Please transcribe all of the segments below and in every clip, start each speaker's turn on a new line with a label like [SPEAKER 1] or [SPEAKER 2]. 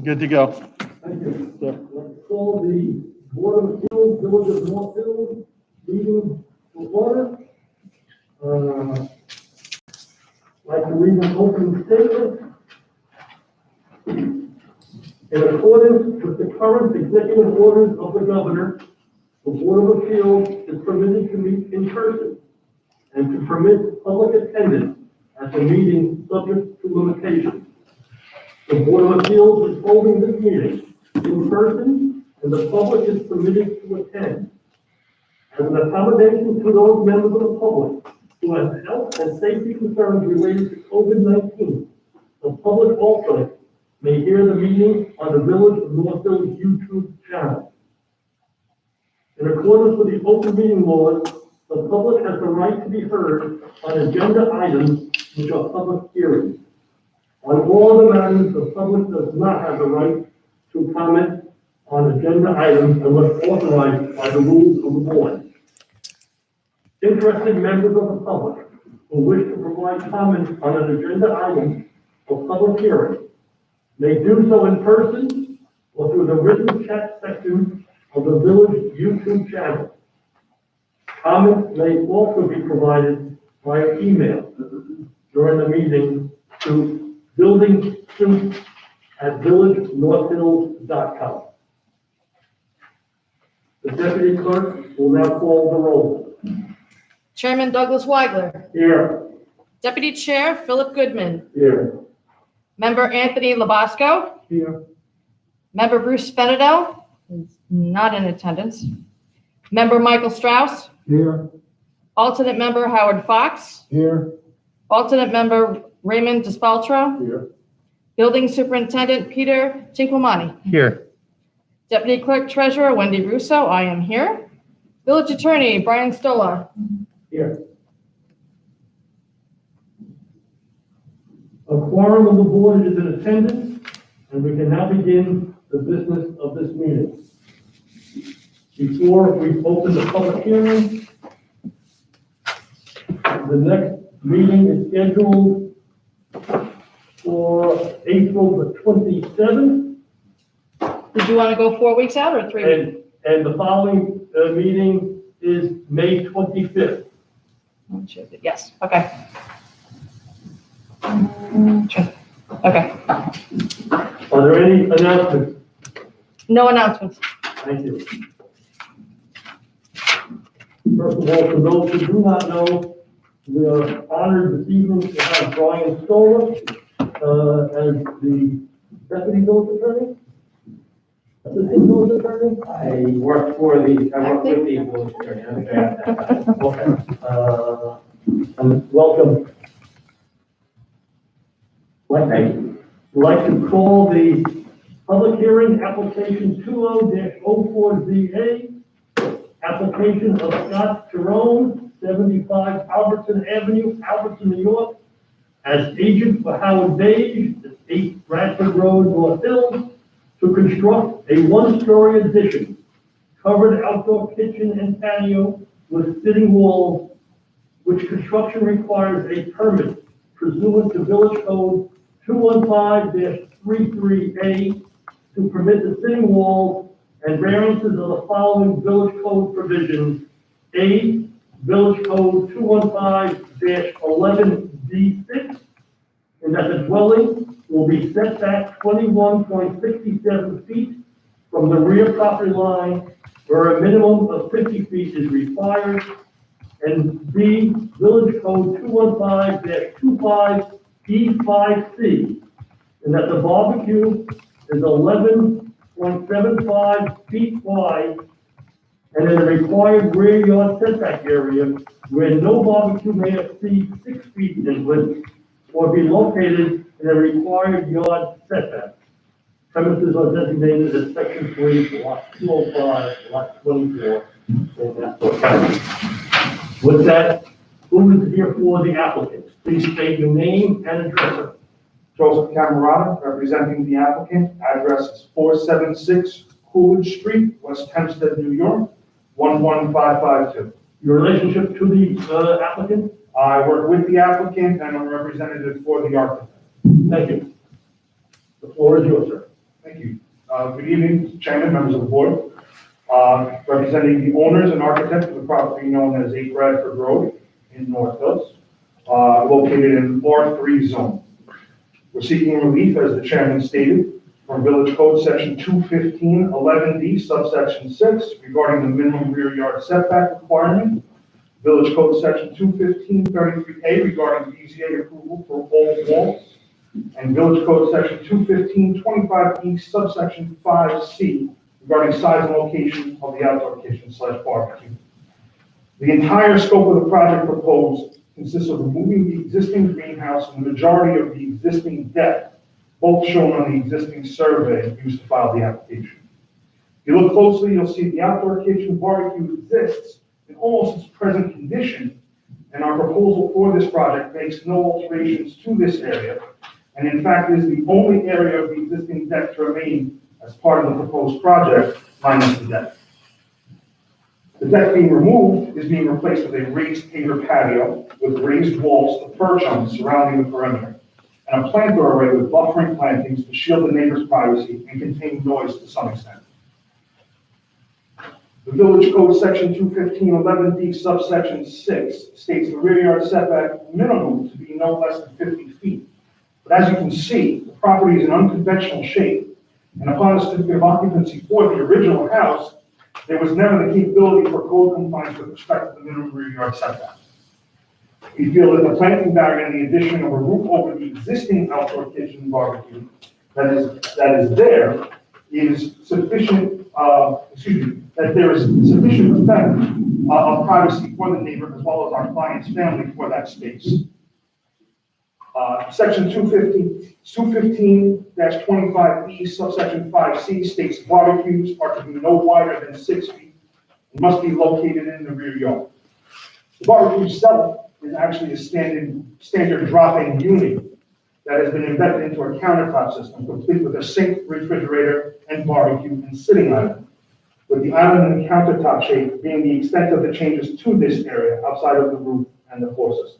[SPEAKER 1] Good to go.
[SPEAKER 2] Thank you. Let's call the Board of Appeals, Village of North Hills, meeting to order. I'd like to read an opening statement. In accordance with the current executive orders of the governor, the Board of Appeals is permitted to meet in person and to permit public attendance at the meeting subject to limitations. The Board of Appeals is holding this meeting in person, and the public is permitted to attend. As an accommodation to those members of the public who have health and safety concerns related to COVID-19, the public also may hear the meeting on the Village of North Hills YouTube channel. In accordance with the open meeting laws, the public has the right to be heard on agenda items which are public hearings. On all other matters, the public does not have the right to comment on agenda items unless authorized by the rules of the board. Interested members of the public who wish to provide comments on an agenda item or public hearing may do so in person or through the written chat section of the village YouTube channel. Comments may also be provided via email during the meeting to buildingsuit@villagenorthhills.com. The deputy clerk will now call the roll.
[SPEAKER 3] Chairman Douglas Weigler.
[SPEAKER 2] Here.
[SPEAKER 3] Deputy Chair Philip Goodman.
[SPEAKER 2] Here.
[SPEAKER 3] Member Anthony Labasco.
[SPEAKER 2] Here.
[SPEAKER 3] Member Bruce Spenedel, is not in attendance. Member Michael Strauss.
[SPEAKER 2] Here.
[SPEAKER 3] Alternate member Howard Fox.
[SPEAKER 2] Here.
[SPEAKER 3] Alternate member Raymond Despaltro.
[SPEAKER 2] Here.
[SPEAKER 3] Building Superintendent Peter Chinquamani.
[SPEAKER 1] Here.
[SPEAKER 3] Deputy Clerk Treasurer Wendy Russo, I am here. Village Attorney Brian Stolar.
[SPEAKER 2] Here. A quorum of the board is in attendance, and we can now begin the business of this meeting. Before we open the public hearing, the next meeting is scheduled for April the 27th,
[SPEAKER 3] Did you want to go 4 weeks out or 3 weeks?
[SPEAKER 2] and the following meeting is May 25th.
[SPEAKER 3] Yes, okay. Sure. Okay,
[SPEAKER 2] Are there any announcements?
[SPEAKER 3] no announcements.
[SPEAKER 2] Thank you. First of all, for those who do not know, we are honored this evening to have Brian Stolar as the deputy village attorney. Assistant village attorney?
[SPEAKER 4] I work with the village attorney.
[SPEAKER 2] Okay. And welcome. I'd like to call the public hearing application 20-04ZA, application of Scott Jerome, 75 Albertson Avenue, Albertson, New York, as agent for Howard Beige, 8 Bradford Road, North Hills, to construct a 1-story addition, covered outdoor kitchen and patio with sitting walls, which construction requires a permit pursuant to Village Code 215-33A to permit the sitting walls and variances of the following Village Code provisions. A, Village Code 215-11D6, and that the dwelling will be set back 21.67 feet from the rear property line, where a minimum of 50 feet is required. And B, Village Code 215-25E5C, and that the barbecue is 11.75 feet wide, and in the required rear yard setback area, where no barbecue may exceed 6 feet in width, or be located in a required yard setback. Premises are designated as Section 3, Lot 205, Lot 24, in Nassau County. With that, who is here for the applicant? Please state your name and address.
[SPEAKER 5] Joseph Camerata, representing the applicant. Address is 476 Coolidge Street, West Hempstead, New York, 11552.
[SPEAKER 2] Your relationship to the applicant?
[SPEAKER 5] I work with the applicant and I'm a representative for the architect.
[SPEAKER 2] Thank you. The floor is yours, sir.
[SPEAKER 5] Thank Good evening, Chairman, members of the board. Representing the owners and architect of the property known as 8 Bradford Road in North Hills, located in R3 zone. We're seeking relief, as the chairman stated, from Village Code Section 215-11D, subsection 6, regarding the minimum rear yard setback requirement. Village Code Section 215-33A, regarding BZA approval for all walls. And Village Code Section 215-25E, subsection 5C, regarding size and location of the outdoor kitchen/barbecue. The entire scope of the project proposed consists of removing the existing greenhouse and the majority of the existing deck, both shown on the existing survey used to file the application. If you look closely, you'll see the outdoor kitchen barbecue exists in almost its present condition, and our proposal for this project makes no alterations to this area, and in fact is the only area of the existing deck to remain as part of the proposed project, minus the deck. The deck being removed is being replaced with a raised paver patio with raised walls to perch on surrounding the perimeter, and a planter array with buffering plantings to shield the neighbor's privacy and contain noise to some extent. The Village Code Section 215-11D, subsection 6, states the rear yard setback minimum to be no less than 50 feet. But as you can see, the property is in unconventional shape, and upon a certificate of occupancy for the original house, there was never the capability for code compliance with respect to the minimum rear yard setback. We feel that the planting barrier and the addition of a roof over the existing outdoor kitchen and barbecue that is there is sufficient, that there is sufficient effect of privacy for the neighbor as well as our client's family for that space. Section 215-25E, subsection 5C states barbecues are to be no wider than 6 feet and must be located in the rear yard. The barbecue itself is actually a standard drop-in unit that has been embedded into a countertop system, complete with a sink, refrigerator, and barbecue and sitting island, with the island and the countertop shape being the extent of the changes to this area outside of the roof and the floor system.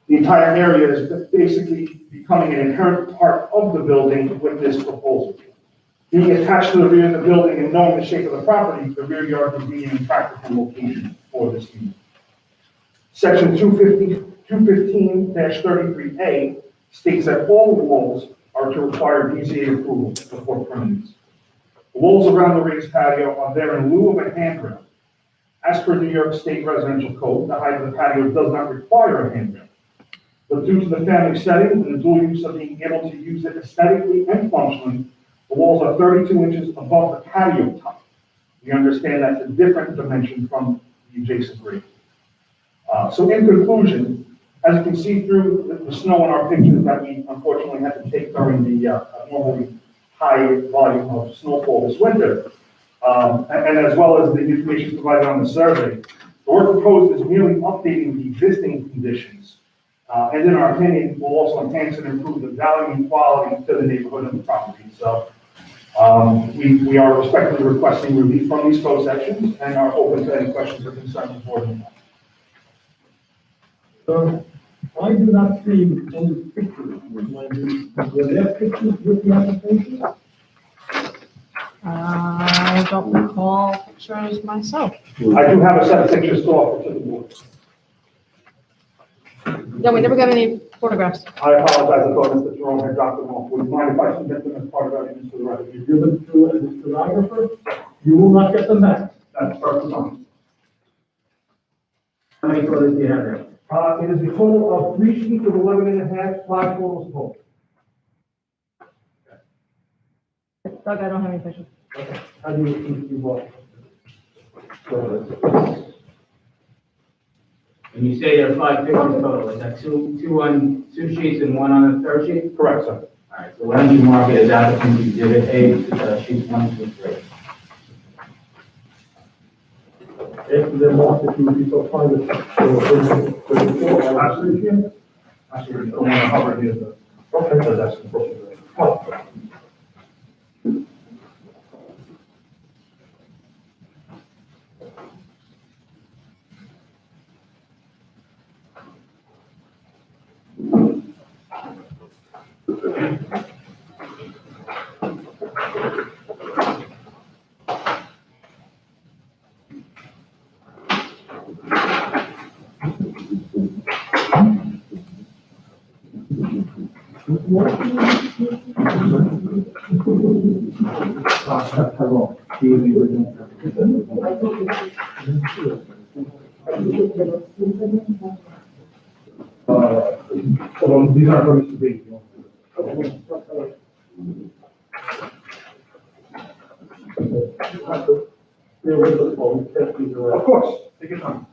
[SPEAKER 5] The entire area is basically becoming an inherent part of the building with this proposal. Being attached to the rear of the building and knowing the shape of the property, the rear yard would be an impractical location for this unit. Section 215-33A states that all walls are to require BZA approval before permanence. The walls around the raised patio are there in lieu of a handrail. As per New York State Residential Code, the height of the patio does not require a handrail. But due to the family setting and the dual use of being able to use it aesthetically and functionally, the walls are 32 inches above the patio top. We understand that's a different dimension from the adjacent grade. So in conclusion, as you can see through the snow in our pictures that we unfortunately had to take during the normally high volume of snowfall this winter, and as well as the information provided on the survey, the work proposed is merely updating the existing conditions, and in our opinion, will also enhance and improve the value and quality to the neighborhood and the property. So we are respectfully requesting relief from these code sections and are open to any questions or concerns before them.
[SPEAKER 2] I do not see any pictures with my, were there pictures with the application?
[SPEAKER 3] I don't recall pictures myself.
[SPEAKER 5] I do have a set of pictures to offer to the board.
[SPEAKER 3] No, we never got any photographs.
[SPEAKER 5] I apologize, I thought Mr. Jerome had dropped them off. Would you mind if I can get them as part of our into the record?
[SPEAKER 2] You give it to the stenographer, you will not get them back.
[SPEAKER 5] That's perfectly fine.
[SPEAKER 2] How many photos do you have there? It is a total of 3 sheets of 11.5, 5 photos total.
[SPEAKER 3] Doug, I don't have any pictures.
[SPEAKER 2] Okay. How do you want?
[SPEAKER 4] When you say there are 5 pictures total, is that two sheets and one on the third sheet?
[SPEAKER 5] Correct, sir.
[SPEAKER 4] All right, so why don't you mark it as applicant exhibit A, sheets 1 through 3.
[SPEAKER 2] After they're marked, if you would be so kind as to
[SPEAKER 5] Actually, the one I covered here, okay, so that's the first. These are going to be. Of course, take your time.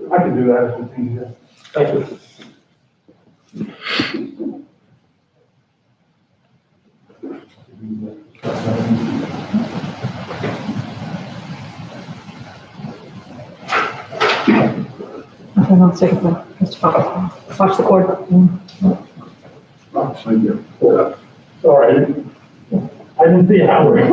[SPEAKER 5] I can do that if it's easier.
[SPEAKER 2] Thank you.
[SPEAKER 3] Okay, let's take a look. Mr. Fox, watch the cord.
[SPEAKER 2] Sorry, I didn't see Howard.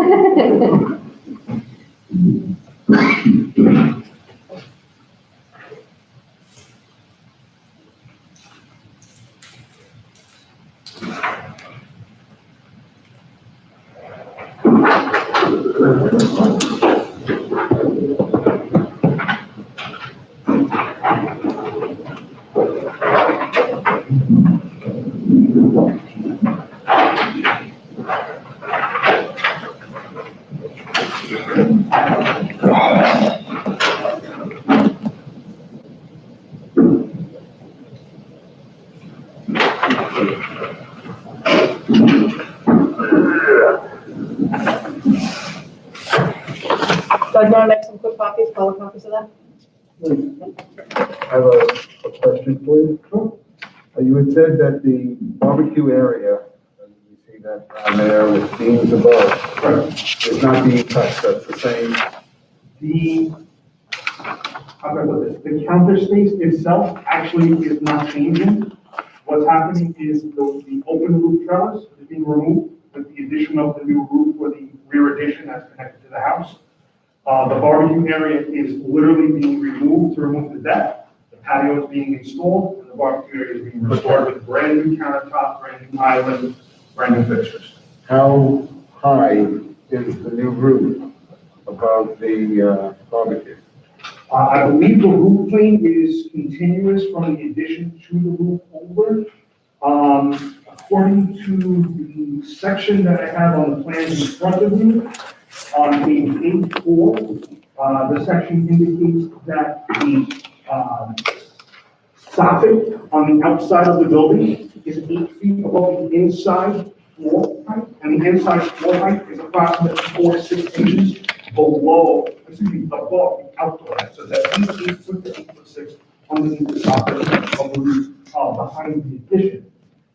[SPEAKER 3] So you want to make some quick copies, color copies of that?
[SPEAKER 1] I have a question for you. You had said that the barbecue area, and you see that down there with beams above, is not being touched, that's the same.
[SPEAKER 5] How do I put this? The counter space itself actually is not changing. What's happening is the open roof trellis is being removed with the addition of the new roof for the rear addition that's connected to the house. The barbecue area is literally being removed to remove the deck. The patio is being installed, and the barbecue area is being restored with brand new countertop, brand new island, brand new fixtures.
[SPEAKER 1] How high is the new roof above the barbecue?
[SPEAKER 5] I believe the roof plane is continuous from the addition to the roof over. According to the section that I have on the plans in front of me, on page 8.4, the section indicates that the soffit on the outside of the building is 8 feet above the inside floor height, and the inside floor height is approximately 4 to 6 inches above the outdoor height. So that's 8 foot to 8'6" underneath the soffit of the roof, behind the addition.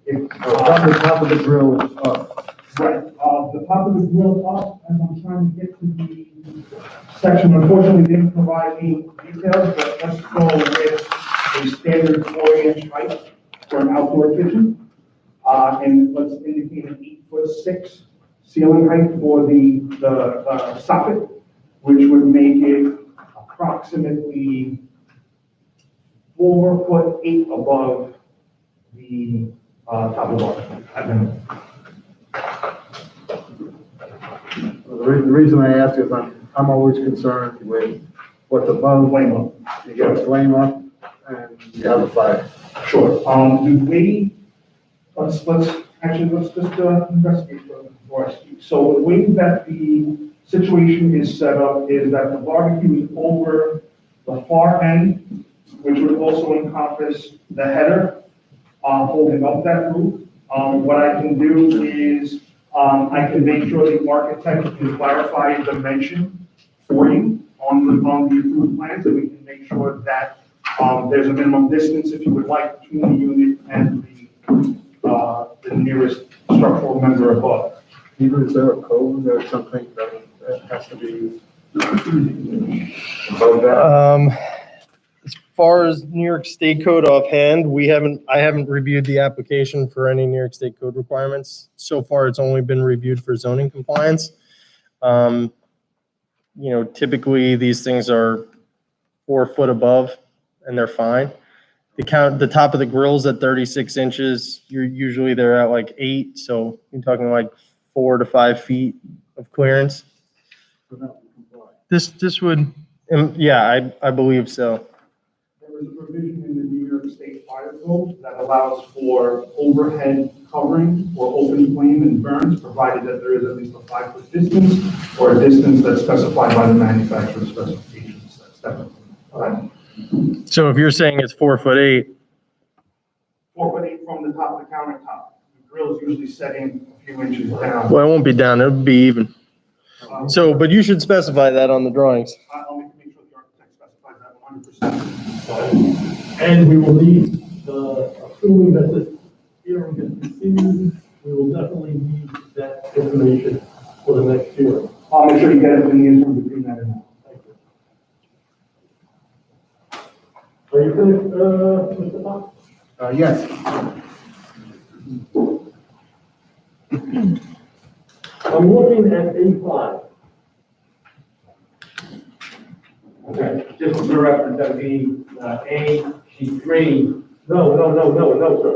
[SPEAKER 1] From the top of the grill is up.
[SPEAKER 5] Right, the top of the grill up, and I'm trying to get to the section, unfortunately, they didn't provide any details, but let's go with a standard 4-inch height for an outdoor kitchen. And let's indicate an 8'6" ceiling height for the soffit, which would make it approximately 4'8" above the top of the bar at minimum.
[SPEAKER 1] The reason I ask is I'm always concerned with what's above.
[SPEAKER 5] Flame up.
[SPEAKER 1] You get a flame up and you have a fire.
[SPEAKER 5] Sure, the way, let's just investigate further before I speak. So the way that the situation is set up is that the barbecue is over the far end, which would also encompass the header, holding up that roof. What I can do is, I can make sure the architect can clarify dimension for you on the approved plans, and we can make sure that, there's a minimum distance, if you would like, between the unit and the nearest structural member above.
[SPEAKER 1] Either is there a code or something that has to be above that?
[SPEAKER 6] As far as New York State Code offhand, I haven't reviewed the application for any New York State Code requirements. So far, it's only been reviewed for zoning compliance. Typically, these things are 4 foot above and they're fine. The top of the grill's at 36 inches. Usually they're at like 8, so you're talking like 4 to 5 feet of clearance.
[SPEAKER 1] So that would comply.
[SPEAKER 6] This would, yeah, I believe so.
[SPEAKER 5] There is a provision in the New York State Fire Code that allows for overhead covering or open flame and burns, provided that there is at least a 5-foot distance or a distance that's specified by the manufacturer's specifications. That's definitely, all right?
[SPEAKER 6] So if you're saying it's 4'8",
[SPEAKER 5] 4'8" from the top of the countertop. The grill is usually setting a few inches down.
[SPEAKER 6] well, it won't be down, it'll be even. So, but you should specify that on the drawings.
[SPEAKER 5] I'll make sure the architect specifies that 100%.
[SPEAKER 2] And we will need, assuming that this hearing gets continued, we will definitely need that information for the next hearing.
[SPEAKER 5] I'll make sure you get it in the interim between that and now.
[SPEAKER 2] Thank you. Are you finished, Mr. Fox?
[SPEAKER 1] Yes.
[SPEAKER 2] I'm looking at A5.
[SPEAKER 4] Okay, just for reference, that would be, A, sheet 3.
[SPEAKER 2] No, sir.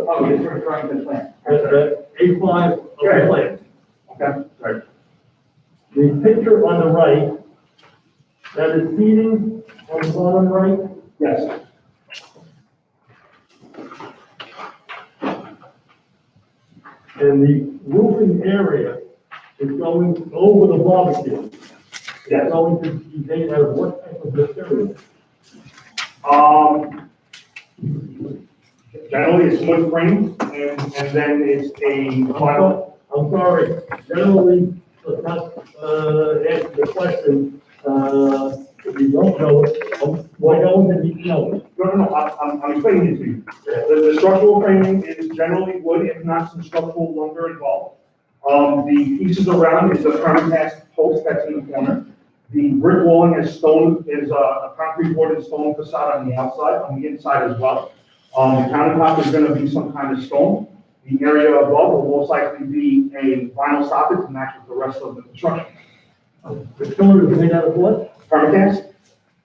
[SPEAKER 4] Oh, you're referring to the plan.
[SPEAKER 2] A5 of the plan.
[SPEAKER 5] Okay, sorry.
[SPEAKER 2] The picture on the right, that is seating on the bottom right.
[SPEAKER 5] Yes.
[SPEAKER 2] And the roofing area is going over the barbecue.
[SPEAKER 5] Yes.
[SPEAKER 2] It's going to be made out of what type of material?
[SPEAKER 5] Generally, it's wood frame, and then it's a vinyl.
[SPEAKER 2] I'm sorry, generally, let's not, answer the question, if you don't know it, why don't you know it?
[SPEAKER 5] No, I'm explaining it to you. The structural framing is generally wood, if not some structural lumber involved. The pieces around is a permanent post that's in the corner. The brick walling is stone, is a concrete board and stone facade on the outside, on the inside as well. The countertop is gonna be some kind of stone. The area above will most likely be a vinyl soffit to match with the rest of the construction.
[SPEAKER 2] The pillar is made out of what?
[SPEAKER 5] Permacast,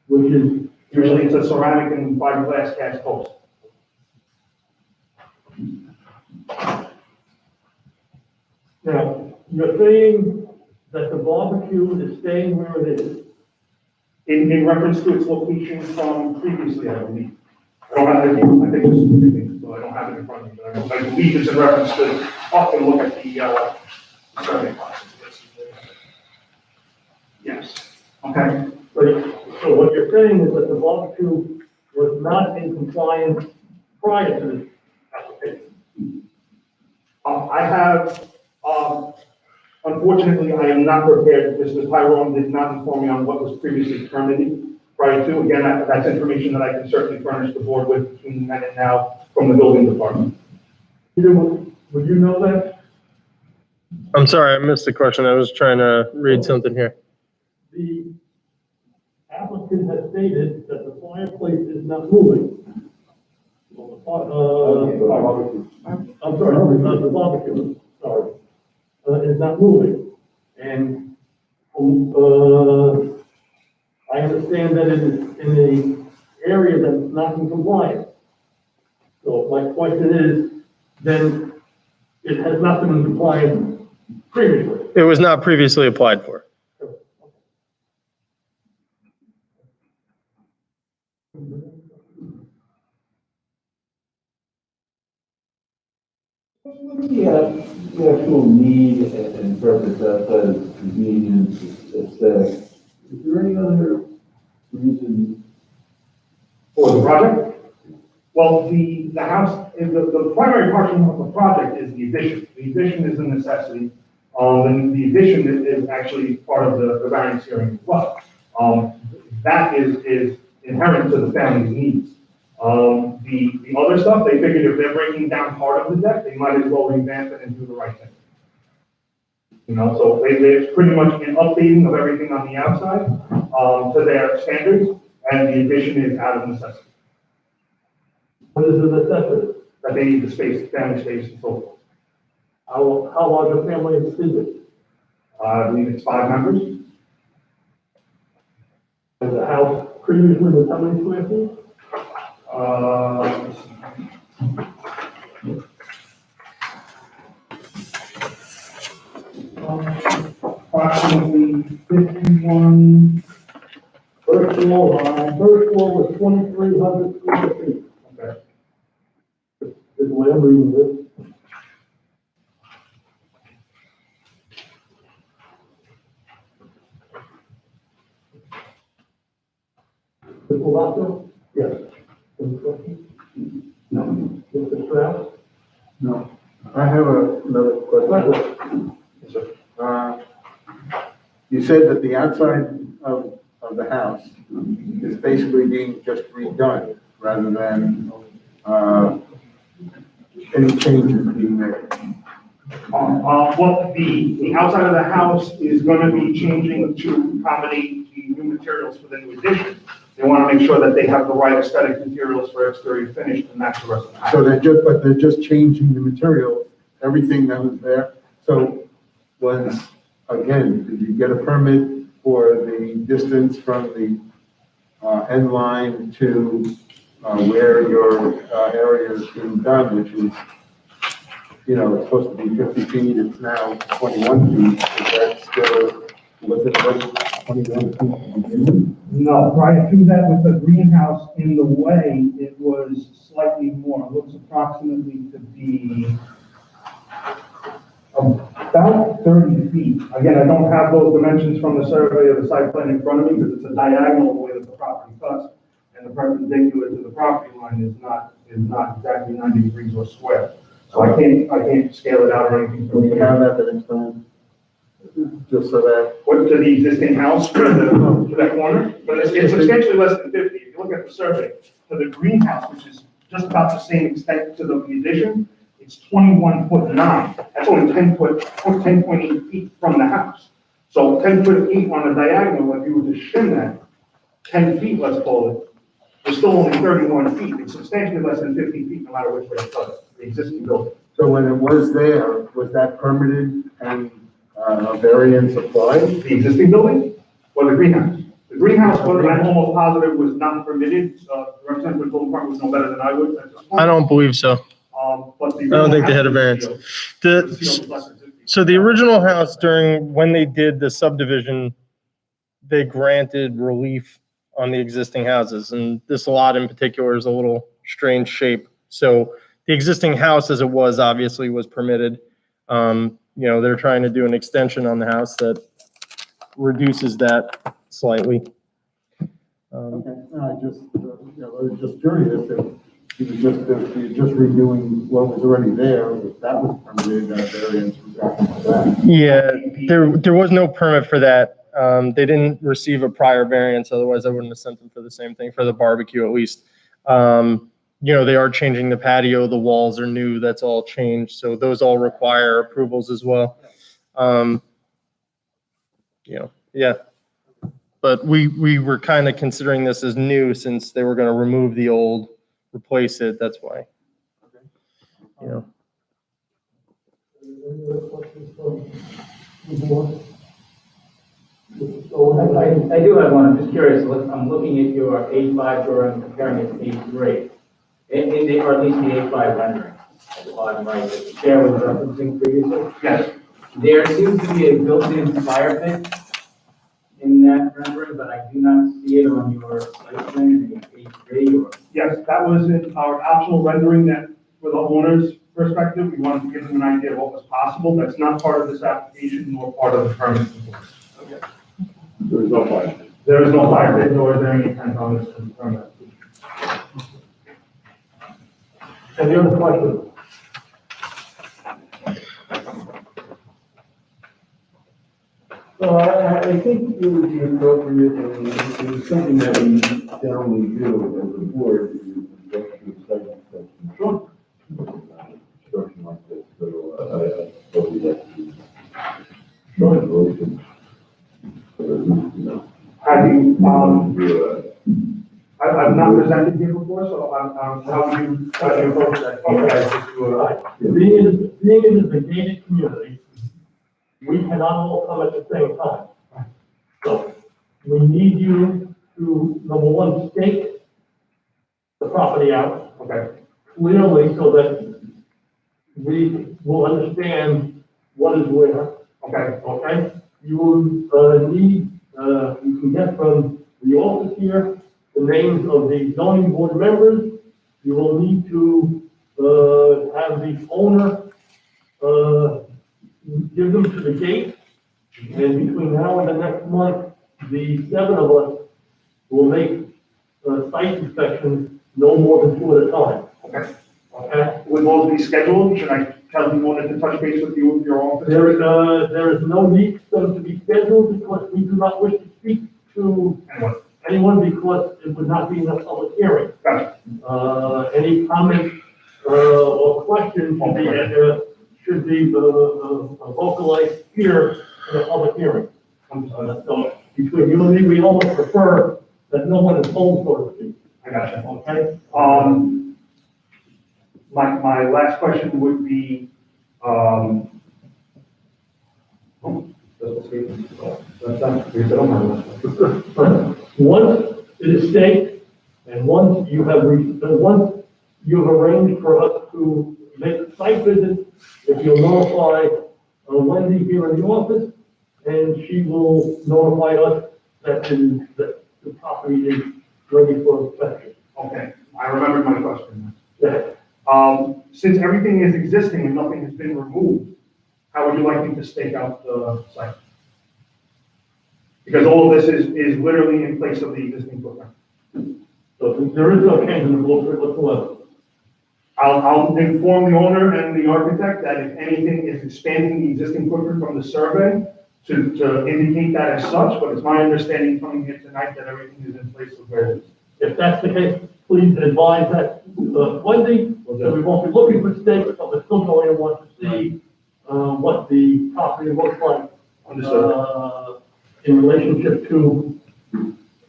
[SPEAKER 2] Which is,
[SPEAKER 5] usually it's a ceramic and fiberglass cast post.
[SPEAKER 2] now, you're saying that the barbecue is staying where it is.
[SPEAKER 5] In reference to its location from previously, I believe. I don't have it, I think it's moving, so I don't have it in front of me, but I believe it's in reference to, I'll have to look at the, survey process. Yes, okay.
[SPEAKER 2] So what you're saying is that the barbecue was not in compliance prior to this application.
[SPEAKER 5] I have, unfortunately, I am not prepared, Mr. Tyrone did not inform me on what was previously permitted prior to. Again, that's information that I can certainly furnish the board with between then and now from the building department.
[SPEAKER 2] Would you know that?
[SPEAKER 6] I'm sorry, I missed the question. I was trying to read something here.
[SPEAKER 2] The applicant has stated that the fireplace is not moving. I'm sorry, not the barbecue, sorry, is not moving. And, I understand that it is in an area that's not in compliance. So my question is, then it has not been in compliance previously.
[SPEAKER 6] It was not previously applied for.
[SPEAKER 7] the actual need and purpose outside of convenience, aesthetic? Is there any other reason?
[SPEAKER 5] For the project? Well, the house, the primary portion of the project is the addition. The addition is a necessity. And the addition is actually part of the variance hearing as well. That is inherent to the family's needs. The other stuff, they figured if they're breaking down part of the deck, they might as well revamp it and do the right thing. You know, so it's pretty much an updating of everything on the outside, to their standards, and the addition is out of necessity.
[SPEAKER 2] What is the necessity?
[SPEAKER 5] That they need the space, family space and so forth.
[SPEAKER 2] How large a family is it?
[SPEAKER 5] I believe it's 5 members.
[SPEAKER 2] And the house previously was how many square feet?
[SPEAKER 5] Approximately 51.
[SPEAKER 2] First floor was 2,300 square feet.
[SPEAKER 5] Okay.
[SPEAKER 2] Is the way I'm reading this. Mr. Lasso?
[SPEAKER 1] Yes.
[SPEAKER 2] Any questions?
[SPEAKER 1] No.
[SPEAKER 2] Mr. Strauss?
[SPEAKER 1] No. I have another question.
[SPEAKER 5] Yes, sir.
[SPEAKER 1] You said that the outside of the house is basically being just redone rather than, any changes being made.
[SPEAKER 5] Well, the outside of the house is gonna be changing to accommodate the new materials for the new addition. They wanna make sure that they have the right aesthetic materials for exterior finish to match the rest of the house.
[SPEAKER 1] So they're just changing the material, everything that was there. So again, did you get a permit for the distance from the end line to where your area is being done, which is, you know, it's supposed to be 50 feet, it's now 21 feet. Is that still, was it already 21 feet to begin with?
[SPEAKER 5] No, prior to that, with the greenhouse in the way, it was slightly more. It looks approximately to be about 30 feet. Again, I don't have those dimensions from the survey or the site plan in front of me, because it's a diagonal the way that the property cuts, and the perpendicular to the property line is not exactly 90 degrees or square. So I can't scale it out or anything.
[SPEAKER 1] Do we have that dimension? Just so that,
[SPEAKER 5] What, to the existing house, to that corner? But it's substantially less than 50. If you look at the survey, to the greenhouse, which is just about the same extent to the addition, it's 21'9". That's only 10.8 feet from the house. So 10 foot feet on a diagonal, if you were to shim that, 10 feet, let's call it, it's still only 31 feet. It's substantially less than 50 feet, no matter which way you cut it, the existing building.
[SPEAKER 1] so when it was there, was that permitted and a variance applied?
[SPEAKER 5] The existing building or the greenhouse? The greenhouse, was, I'm almost positive, was not permitted. Representative of the building department would know better than I would at this point.
[SPEAKER 6] I don't believe so.
[SPEAKER 5] But the
[SPEAKER 6] I don't think they had a
[SPEAKER 5] original
[SPEAKER 6] variance.
[SPEAKER 5] house was sealed less than 50 feet.
[SPEAKER 6] So the original house when they did the subdivision, they granted relief on the existing houses. And this lot in particular is a little strange shape. So the existing house as it was obviously was permitted. They're trying to do an extension on the house that reduces that slightly.
[SPEAKER 1] Okay, I was just curious if you were just redoing what was already there, if that was permitted, that variance was after that.
[SPEAKER 6] Yeah, there was no permit for that. They didn't receive a prior variance, otherwise I wouldn't have sent them for the same thing, for the barbecue at least. They are changing the patio, the walls are new, that's all changed, so those all require approvals as well. Yeah. But we were kind of considering this as new since they were going to remove the old, replace it, that's why.
[SPEAKER 2] Any other questions from the board? Mr. Sullivan?
[SPEAKER 4] I do have one, I'm just curious, I'm looking at your A5 drawing, comparing it to A3. Or at least the A5 rendering at the bottom right, that the chair was referencing previously.
[SPEAKER 5] Yes,
[SPEAKER 4] There seems to be a built-in fire pit in that rendering, but I do not see it on your site plan in A3 or.
[SPEAKER 5] yes, that was in our optional rendering that for the owners, for perspective, we wanted to give them an idea of what was possible. That's not part of this application nor part of the permit.
[SPEAKER 7] There is no fire.
[SPEAKER 5] There is no fire pit nor is there any intent on this permit.
[SPEAKER 2] Any other questions?
[SPEAKER 7] So I think it would be appropriate, and it's something that we generally do as a board, is go through site inspection. Sure. Construction like this, so I totally like to. Sure. Motion. You know.
[SPEAKER 5] Have you,
[SPEAKER 7] do,
[SPEAKER 5] I've not presented here before, so how do you approach that? You guys just do it.
[SPEAKER 2] Being in a gated community, we cannot all come at the same time. So we need you to, number one, stake the property out
[SPEAKER 5] Okay,
[SPEAKER 2] clearly so that we will understand what is where,
[SPEAKER 5] okay,
[SPEAKER 2] okay? You will need, you can get from the office here, the names of the zoning board members. You will need to, have the owner, give them to the gate. And between now and the next month, the 7 of us will make, site inspections no more than 2 at a time,
[SPEAKER 5] okay.
[SPEAKER 2] okay?
[SPEAKER 5] Will those be scheduled? Should I tell the owner to touch base with you with your office?
[SPEAKER 2] There is no need for them to be scheduled because we do not wish to speak to
[SPEAKER 5] Anyone?
[SPEAKER 2] anyone because it would not be in a public hearing.
[SPEAKER 5] Gotcha.
[SPEAKER 2] Any comment, or question should be vocalized here in a public hearing. So between you and me, we almost prefer that no one is home, so to speak,
[SPEAKER 5] I gotcha.
[SPEAKER 2] okay?
[SPEAKER 5] My last question would be,
[SPEAKER 2] Once it is staked, and once you have, once you've arranged for us to make a site visit, if you'll notify Wendy here in the office, and she will notify us that the property is ready for inspection.
[SPEAKER 5] okay, I remembered my question.
[SPEAKER 2] Yeah.
[SPEAKER 5] Since everything is existing and nothing has been removed, how would you like me to stake out the site? Because all of this is literally in place of the existing footprint.
[SPEAKER 2] So there is no change in the blueprint whatsoever.
[SPEAKER 5] I'll inform the owner and the architect that if anything is expanding the existing footprint from the survey to indicate that as such, but it's my understanding coming here tonight that everything is in place of where it is.
[SPEAKER 2] If that's the case, please advise that Wendy, that we won't be looking for stakes, but we're still going to want to see what the property looks like
[SPEAKER 5] Understood.
[SPEAKER 2] in relationship to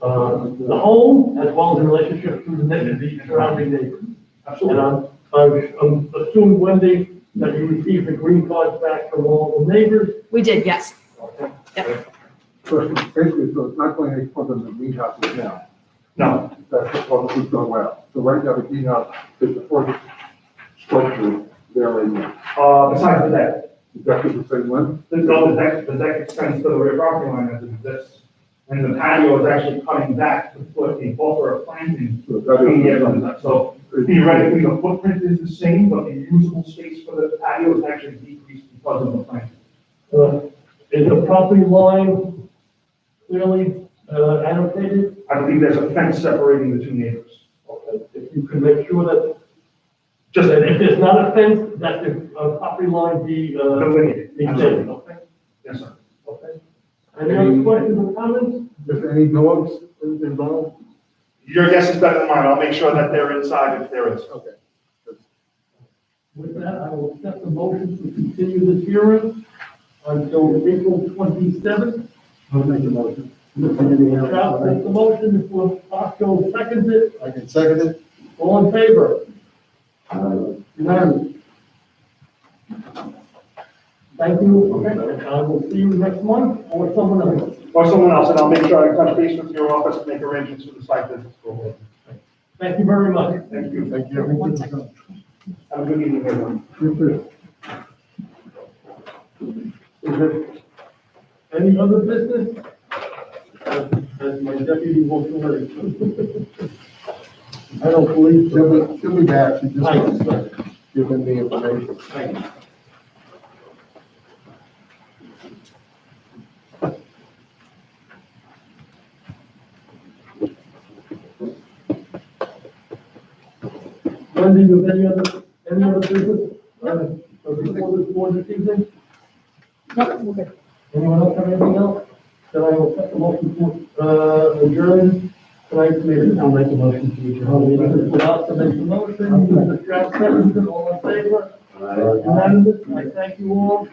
[SPEAKER 2] the home as well as in relationship to the surrounding neighbors.
[SPEAKER 5] Absolutely.
[SPEAKER 2] And I'm assuming, Wendy, that you received the green cards back from all the neighbors.
[SPEAKER 3] We did, yes.
[SPEAKER 1] So basically, so it's not going any further than the greenhouse is now.
[SPEAKER 5] No,
[SPEAKER 1] That's what we've done well. So right now, the greenhouse is the first structure there right now.
[SPEAKER 5] besides the deck.
[SPEAKER 1] Exactly the same one?
[SPEAKER 5] The deck extends to the rear property line as it exists. And the patio is actually cutting back to put a buffer of planting
[SPEAKER 1] So that
[SPEAKER 5] between the
[SPEAKER 1] is-
[SPEAKER 5] edges. So theoretically, the footprint is the same, but the usable space for the patio is actually decreased because of the planting.
[SPEAKER 2] Is the property line clearly annotated?
[SPEAKER 5] I believe there's a fence separating the two neighbors.
[SPEAKER 2] Okay, if you can make sure that,
[SPEAKER 5] Just
[SPEAKER 2] that if there's not a fence, that the property line be
[SPEAKER 5] delineated.
[SPEAKER 2] stated, okay?
[SPEAKER 5] Yes, sir.
[SPEAKER 2] Okay. Any other questions or comments?
[SPEAKER 1] Is there any dogs involved?
[SPEAKER 5] Your guess is better than mine. I'll make sure that they're inside if there is.
[SPEAKER 1] Okay.
[SPEAKER 2] With that, I will accept the motion to continue this hearing until April 27th.
[SPEAKER 1] I'll make the motion.
[SPEAKER 2] Ralph makes the motion, Mr. Pasco seconds it,
[SPEAKER 1] I can second it.
[SPEAKER 2] all in favor? Unanimous. Thank you, okay, and I will see you next month or someone else.
[SPEAKER 5] Or someone else, and I'll make sure I touch base with your office and make arrangements for the site visits.
[SPEAKER 2] Thank you very much.
[SPEAKER 5] Thank you.
[SPEAKER 1] Thank you.
[SPEAKER 3] One second.
[SPEAKER 5] Have a good evening, everyone.
[SPEAKER 2] Is there any other business? As my deputy walks away. I don't believe so.
[SPEAKER 1] She'll be back. She just.
[SPEAKER 2] Thanks.
[SPEAKER 1] give him the information.
[SPEAKER 4] Thank you.
[SPEAKER 2] Wendy, you have any other business, before this board this evening?
[SPEAKER 3] Nope, we're good.
[SPEAKER 2] Anyone else have anything else? Then I will set the motion to, adjourn tonight's meeting. I'll make a motion to adjourn. Mr. Costa makes the motion, Mr. Strauss seconds it, all in favor? Unanimous, I thank you all.